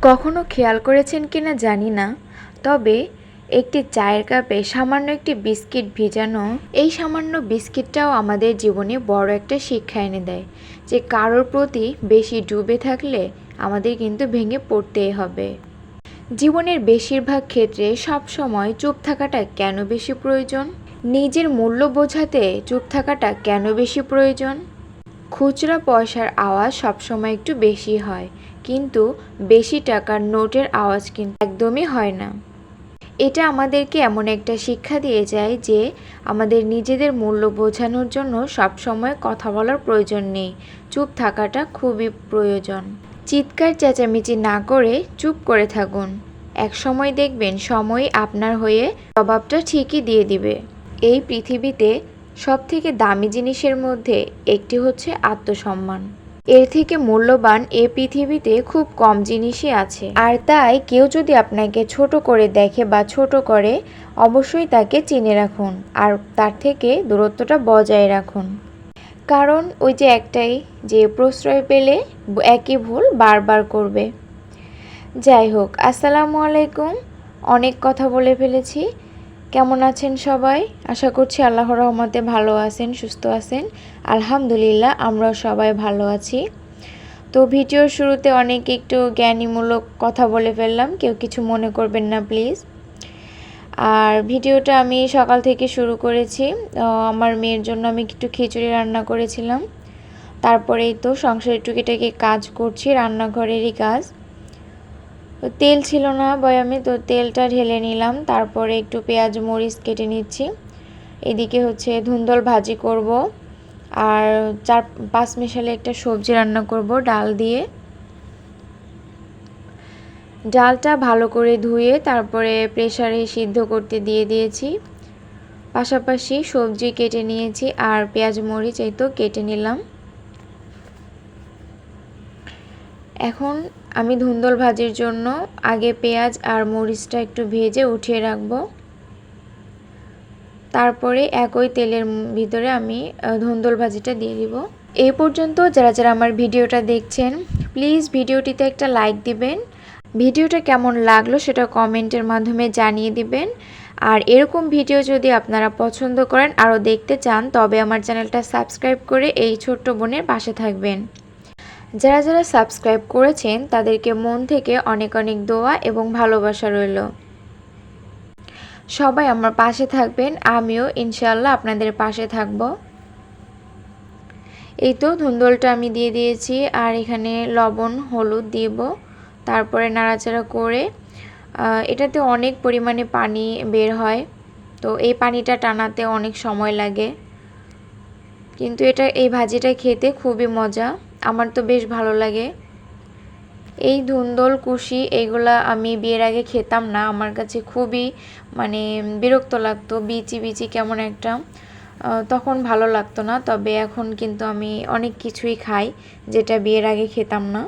কখনো খেয়াল করেছেন কিনা জানি না, তবে একটি চায়ের কাপে সামান্য একটি বিস্কিট ভিজানো, এই সামান্য বিস্কিটটাও আমাদের জীবনে বড় একটা শিক্ষা এনে দেয় যে কারোর প্রতি বেশি ডুবে থাকলে আমাদের কিন্তু ভেঙে পড়তেই হবে। জীবনের বেশিরভাগ ক্ষেত্রে সবসময় চুপ থাকাটা কেন বেশি প্রয়োজন? নিজের মূল্য বোঝাতে চুপ থাকাটা কেন বেশি প্রয়োজন? খুচরা পয়সার আওয়াজ সবসময় একটু বেশি হয়, কিন্তু বেশি টাকার নোটের আওয়াজ কিন্তু একদমই হয় না। এটা আমাদেরকে এমন একটা শিক্ষা দিয়ে যায় যে আমাদের নিজেদের মূল্য বোঝানোর জন্য সবসময় কথা বলার প্রয়োজন নেই, চুপ থাকাটা খুবই প্রয়োজন। চিৎকার চেঁচামেচি না করে চুপ করে থাকুন, এক সময় দেখবেন সময় আপনার হয়ে জবাবটা ঠিকই দিয়ে দিবে। এই পৃথিবীতে সবথেকে দামি জিনিসের মধ্যে একটি হচ্ছে আত্মসম্মান। এর থেকে মূল্যবান এই পৃথিবীতে খুব কম জিনিসই আছে। আর তাই কেউ যদি আপনাকে ছোট করে দেখে বা ছোট করে, অবশ্যই তাকে চিনে রাখুন আর তার থেকে দূরত্বটা বজায় রাখুন। কারণ ওই যে একটাই, যে প্রশ্রয় পেলে একই ভুল বারবার করবে। যাই হোক, আসসালামু আলাইকুম। অনেক কথা বলে ফেলেছি। কেমন আছেন সবাই? আশা করছি আল্লাহর রহমতে ভালো আছেন, সুস্থ আছেন। আলহামদুলিল্লাহ, আমরাও সবাই ভালো আছি। তো ভিডিওর শুরুতে অনেক একটু জ্ঞানীমূলক কথা বলে ফেললাম, কেউ কিছু মনে করবেন না প্লিজ। আর ভিডিওটা আমি সকাল থেকে শুরু করেছি। আমার মেয়ের জন্য আমি একটু খিচুড়ি রান্না করেছিলাম। তারপরেই তো সংসারের টুকিটাকি কাজ করছি, রান্নাঘরেরই কাজ। তো তেল ছিল না বয়ামে, তো তেলটা ঢেলে নিলাম। তারপরে একটু পেঁয়াজ মরিচ কেটে নিচ্ছি। এদিকে হচ্ছে ধুন্দল ভাজি করব, আর 4-5 মিশালে একটা সবজি রান্না করব ডাল দিয়ে। ডালটা ভালো করে ধুয়ে তারপরে প্রেসারে সিদ্ধ করতে দিয়ে দিয়েছি। পাশাপাশি সবজি কেটে নিয়েছি আর পেঁয়াজ মরিচ এই তো কেটে নিলাম। এখন আমি ধুন্দল ভাজির জন্য আগে পেঁয়াজ আর মরিচটা একটু ভেজে উঠিয়ে রাখবো। তারপরে একই তেলের ভিতরে আমি ধুন্দল ভাজিটা দিয়ে দিব। এই পর্যন্ত যারা যারা আমার ভিডিওটা দেখছেন, প্লিজ ভিডিওটিতে একটা লাইক দিবেন। ভিডিওটা কেমন লাগলো সেটা কমেন্টের মাধ্যমে জানিয়ে দিবেন। আর এরকম ভিডিও যদি আপনারা পছন্দ করেন, আরও দেখতে চান, তবে আমার চ্যানেলটা সাবস্ক্রাইব করে এই ছোট্ট বোনের পাশে থাকবেন। যারা যারা সাবস্ক্রাইব করেছেন তাদেরকে মন থেকে অনেক অনেক দোয়া এবং ভালোবাসা রইল। সবাই আমার পাশে থাকবেন, আমিও ইনশাআল্লাহ আপনাদের পাশে থাকব। এই তো ধুন্দলটা আমি দিয়ে দিয়েছি, আর এখানে লবণ হলুদ দিব। তারপরে নাড়াচাড়া করে এটাতে অনেক পরিমাণে পানি বের হয়, তো এই পানিটা টানাতে অনেক সময় লাগে, কিন্তু এই ভাজিটা খেতে খুবই মজা, আমার তো বেশ ভালো লাগে। এই ধুন্দল কুশি এইগুলা আমি বিয়ের আগে খেতাম না, আমার কাছে খুবই বিরক্ত লাগতো, বিচি বিচি কেমন একটা, তখন ভালো লাগতো না। তবে এখন কিন্তু আমি অনেক কিছুই খাই যেটা বিয়ের আগে খেতাম না।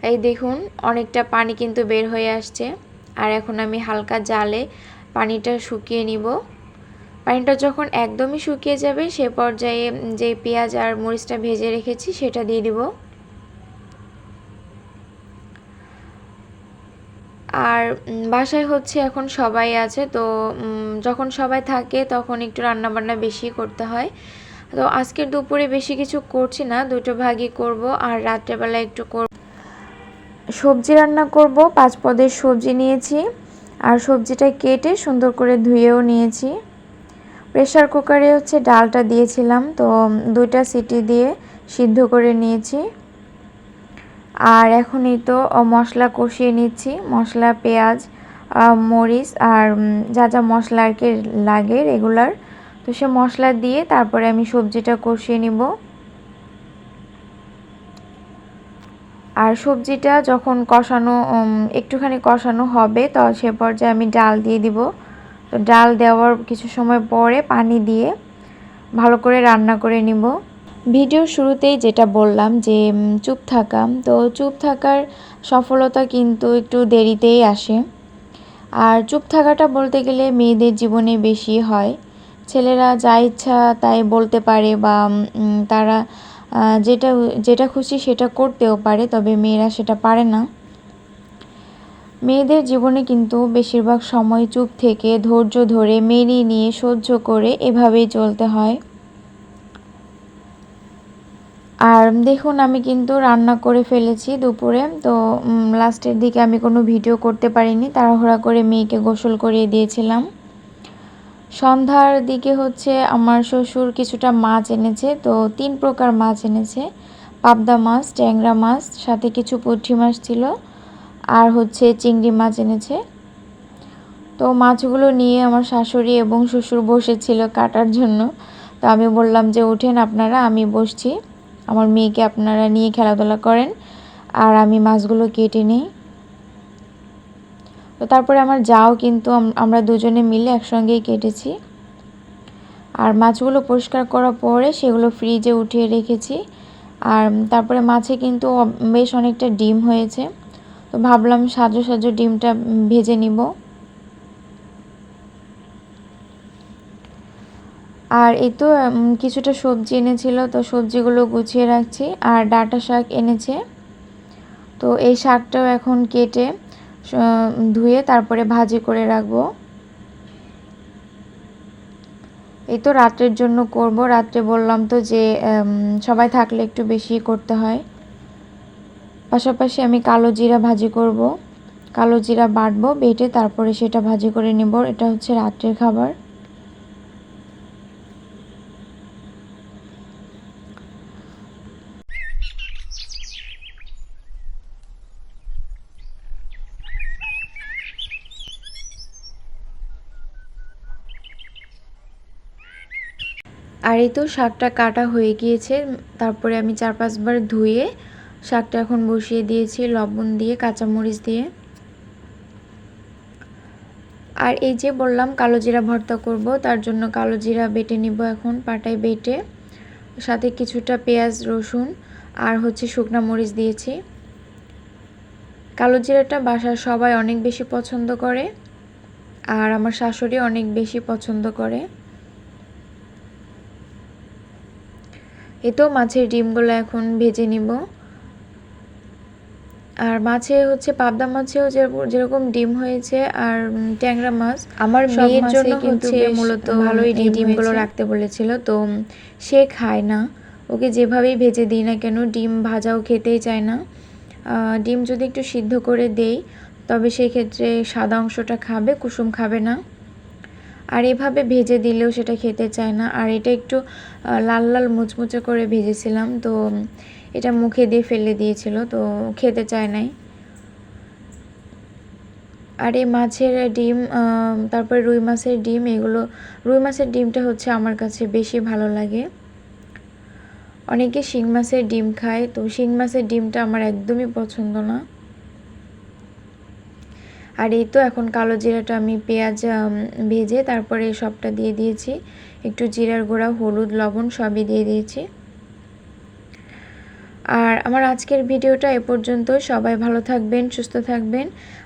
এই দেখুন অনেকটা পানি কিন্তু বের হয়ে আসছে, আর এখন আমি হালকা জালে পানিটা শুকিয়ে নিব। পানিটা যখন একদমই শুকিয়ে যাবে সে পর্যায়ে যে পেঁয়াজ আর মরিচটা ভেজে রেখেছি সেটা দিয়ে দিব। আর বাসায় হচ্ছে এখন সবাই আছে, তো যখন সবাই থাকে তখন একটু রান্নাবান্না বেশি করতে হয়। তো আজকের দুপুরে বেশি কিছু করছি না, দুটো ভাগই করব, আর রাত্রেবেলা একটু সবজি রান্না করব। 5 পদের সবজি নিয়েছি, আর সবজিটা কেটে সুন্দর করে ধুয়েও নিয়েছি। প্রেসার কুকারে হচ্ছে ডালটা দিয়েছিলাম, তো 2টা সিটি দিয়ে সিদ্ধ করে নিয়েছি। আর এখন এই তো মশলা কষিয়ে নিচ্ছি, মশলা পেঁয়াজ মরিচ আর যা যা মশলা আর কি লাগে রেগুলার, তো সে মশলা দিয়ে তারপরে আমি সবজিটা কষিয়ে নিব। আর সবজিটা যখন একটুখানি কষানো হবে, তো সে পর্যায়ে আমি ডাল দিয়ে দিব। তো ডাল দেওয়ার কিছু সময় পরে পানি দিয়ে ভালো করে রান্না করে নিব। ভিডিওর শুরুতেই যেটা বললাম যে চুপ থাকা, তো চুপ থাকার সফলতা কিন্তু একটু দেরিতেই আসে। আর চুপ থাকাটা বলতে গেলে মেয়েদের জীবনে বেশি হয়। ছেলেরা যা ইচ্ছা তাই বলতে পারে, বা তারা যেটা যেটা খুশি সেটা করতেও পারে, তবে মেয়েরা সেটা পারে না। মেয়েদের জীবনে কিন্তু বেশিরভাগ সময় চুপ থেকে ধৈর্য ধরে মেনে নিয়ে সহ্য করে এভাবেই চলতে হয়। আর দেখুন আমি কিন্তু রান্না করে ফেলেছি দুপুরে, তো লাস্টের দিকে আমি কোনো ভিডিও করতে পারিনি, তাড়াহুড়া করে মেয়েকে গোসল করিয়ে দিয়েছিলাম। সন্ধ্যার দিকে হচ্ছে আমার শ্বশুর কিছুটা মাছ এনেছে, তো 3 প্রকার মাছ এনেছে। পাবদা মাছ, ট্যাংরা মাছ, সাথে কিছু পুঁটি মাছ ছিল, আর হচ্ছে চিংড়ি মাছ এনেছে। তো মাছগুলো নিয়ে আমার শাশুড়ি এবং শ্বশুর বসেছিল কাটার জন্য। তো আমি বললাম যে উঠেন আপনারা, আমি বসছি, আমার মেয়েকে আপনারা নিয়ে খেলাধুলা করেন আর আমি মাছগুলো কেটে নিই। তো তারপরে আমার যাও কিন্তু আমরা দুজনে মিলে একসঙ্গেই কেটেছি। আর মাছগুলো পরিষ্কার করার পরে সেগুলো ফ্রিজে উঠিয়ে রেখেছি। আর তারপরে মাছে কিন্তু বেশ অনেকটা ডিম হয়েছে, তো ভাবলাম সাজো সাজো ডিমটা ভেজে নিব। আর এই তো কিছুটা সবজি এনেছিল, তো সবজিগুলো গুছিয়ে রাখছি। আর ডাঁটা শাক এনেছে, তো এই শাকটাও এখন কেটে ধুয়ে তারপরে ভাজি করে রাখবো। এই তো রাত্রের জন্য করব। রাত্রে বললাম তো যে সবাই থাকলে একটু বেশি করতে হয়। পাশাপাশি আমি কালো জিরা ভাজি করব, কালো জিরা বাটবো, বেটে তারপরে সেটা ভাজি করে নেব। এটা হচ্ছে রাত্রের খাবার। আর এই তো শাকটা কাটা হয়ে গিয়েছে, তারপরে আমি 4-5 বার ধুয়ে শাকটা এখন বসিয়ে দিয়েছি লবণ দিয়ে, কাঁচামরিচ দিয়ে। আর এই যে বললাম কালো জিরা ভর্তা করব, তার জন্য কালো জিরা বেটে নিব এখন পাটায় বেটে, সাথে কিছুটা পেঁয়াজ রসুন আর হচ্ছে শুকনা মরিচ দিয়েছি। কালো জিরাটা বাসার সবাই অনেক বেশি পছন্দ করে, আর আমার শাশুড়ি অনেক বেশি পছন্দ করে। এই তো মাছের ডিমগুলো এখন ভেজে নিব। আর মাছে হচ্ছে পাবদা মাছেও যেরকম ডিম হয়েছে, আর ট্যাংরা মাছ আমার মেয়ের জন্য হচ্ছে মূলত ভালোই ডিমগুলো রাখতে বলেছিল, তো সে খায় না। ওকে যেভাবেই ভেজে দিই না কেন ডিম ভাজাও খেতেই চায় না। ডিম যদি একটু সিদ্ধ করে দেই তবে সেক্ষেত্রে সাদা অংশটা খাবে, কুসুম খাবে না। আর এভাবে ভেজে দিলেও সেটা খেতে চায় না। আর এটা একটু লাল লাল মুচমুচে করে ভেজেছিলাম, তো এটা মুখে দিয়ে ফেলে দিয়েছিল, তো খেতে চায় নাই। আর এই মাছের ডিম, তারপরে রুই মাছের ডিম, এগুলো রুই মাছের ডিমটা হচ্ছে আমার কাছে বেশি ভালো লাগে। অনেকে শিং মাছের ডিম খায়, তো শিং মাছের ডিমটা আমার একদমই পছন্দ না। আর এই তো এখন কালো জিরাটা আমি পেঁয়াজ ভেজে তারপরে সবটা দিয়ে দিয়েছি, একটু জিরার গুঁড়া, হলুদ, লবণ সবই দিয়ে দিয়েছি। আর আমার আজকের ভিডিওটা এ পর্যন্ত। সবাই ভালো থাকবেন, সুস্থ থাকবেন,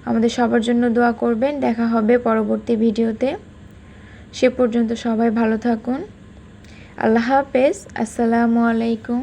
আমাদের সবার জন্য দোয়া করবেন। দেখা হবে পরবর্তী ভিডিওতে, সে পর্যন্ত সবাই ভালো থাকুন। আল্লাহ হাফেজ। আসসালামু আলাইকুম।